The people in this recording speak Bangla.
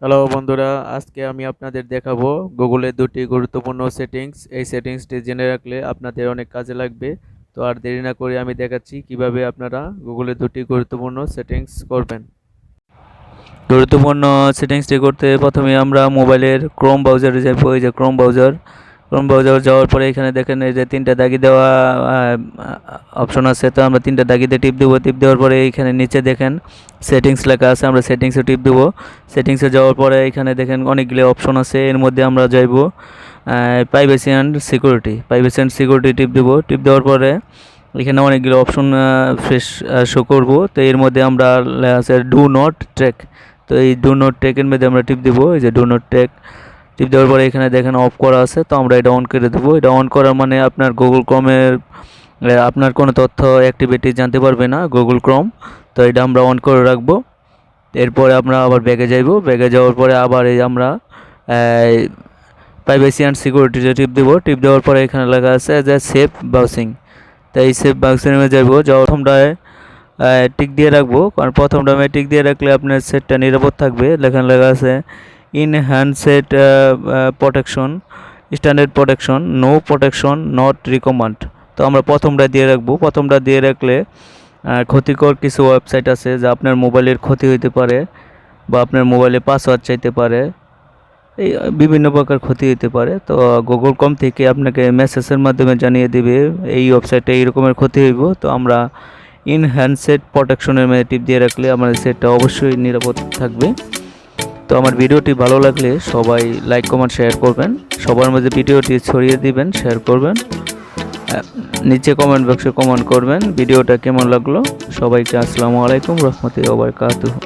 হ্যালো বন্ধুরা, আজকে আমি আপনাদের দেখাবো গুগলের দুটি গুরুত্বপূর্ণ সেটিংস। এই সেটিংসটি জেনে রাখলে আপনাদের অনেক কাজে লাগবে। তো আর দেরি না করে আমি দেখাচ্ছি কিভাবে আপনারা গুগলের দুটি গুরুত্বপূর্ণ সেটিংস করবেন। গুরুত্বপূর্ণ সেটিংসটি করতে প্রথমে আমরা মোবাইলের ক্রোম ব্রাউজারে যাব। এই যে ক্রোম ব্রাউজার যাওয়ার পরে এখানে দেখেন এই যে তিনটা দাগি দেওয়া অপশন আছে। তো আমরা তিনটা দাগিতে টিপ দেবো। টিপ দেওয়ার পরে এইখানে নিচে দেখেন সেটিংস লেখা আছে, আমরা সেটিংসে টিপ দেবো। সেটিংসে যাওয়ার পরে এখানে দেখেন অনেকগুলো অপশন আছে, এর মধ্যে আমরা যাইব প্রাইভেসি অ্যান্ড সিকিউরিটি টিপ দেবো। টিপ দেওয়ার পরে এখানে অনেকগুলো অপশন ফ্রেশ শো করব। তো এর মধ্যে আমরা আছে ডু নট ট্র্যাক। তো এই ডু নট ট্র্যাকের মধ্যে আমরা টিপ দেবো। এই যে ডু নট ট্র্যাক টিপ দেওয়ার পরে এখানে দেখেন অফ করা আছে, তো আমরা এটা অন করে দেবো। এটা অন করার মানে আপনার গুগল ক্রোমের আপনার কোনো তথ্য অ্যাক্টিভিটি জানতে পারবে না গুগল ক্রোম। তো এটা আমরা অন করে রাখবো। এরপরে আমরা আবার ব্যাগে যাইব। ব্যাগে যাওয়ার পরে আবার এই আমরা প্রাইভেসি অ্যান্ড সিকিউরিটিতে টিপ দেবো। টিপ দেওয়ার পরে এখানে লেখা আছে যে সেফ ব্রাউজিং। তো এই সেফ ব্রাউজিংয়ে যাইবো। যাওয়ার প্রথমটায় টিক দিয়ে রাখবো, কারণ প্রথমটা আমি টিক দিয়ে রাখলে আপনার সেটটা নিরাপদ থাকবে। লেখা আছে in handset protection, standard protection, no protection, not recommend. তো আমরা প্রথমটা দিয়ে রাখবো। প্রথমটা দিয়ে রাখলে ক্ষতিকর কিছু ওয়েবসাইট আছে যা আপনার মোবাইলের ক্ষতি হইতে পারে, বা আপনার মোবাইলে পাসওয়ার্ড চাইতে পারে, এই বিভিন্ন প্রকার ক্ষতি হতে পারে। তো গুগল কম থেকে আপনাকে মেসেজের মাধ্যমে জানিয়ে দিবে এই ওয়েবসাইটে এই রকমের ক্ষতি হইব। তো আমরা ইন হ্যান্ডসেট প্রোটেকশনের মধ্যে টিপ দিয়ে রাখলে আমাদের সেটটা অবশ্যই নিরাপদ থাকবে। তো আমার ভিডিওটি ভালো লাগলে সবাই লাইক কমেন্ট শেয়ার করবেন, সবার মধ্যে ভিডিওটি ছড়িয়ে দিবেন, শেয়ার করবেন। নিচে কমেন্ট বক্সে কমেন্ট করবেন ভিডিওটা কেমন লাগলো। সবাইকে আসসালামু আলাইকুম রহমতুল্লাহি ওয়া বারাকাতুহু।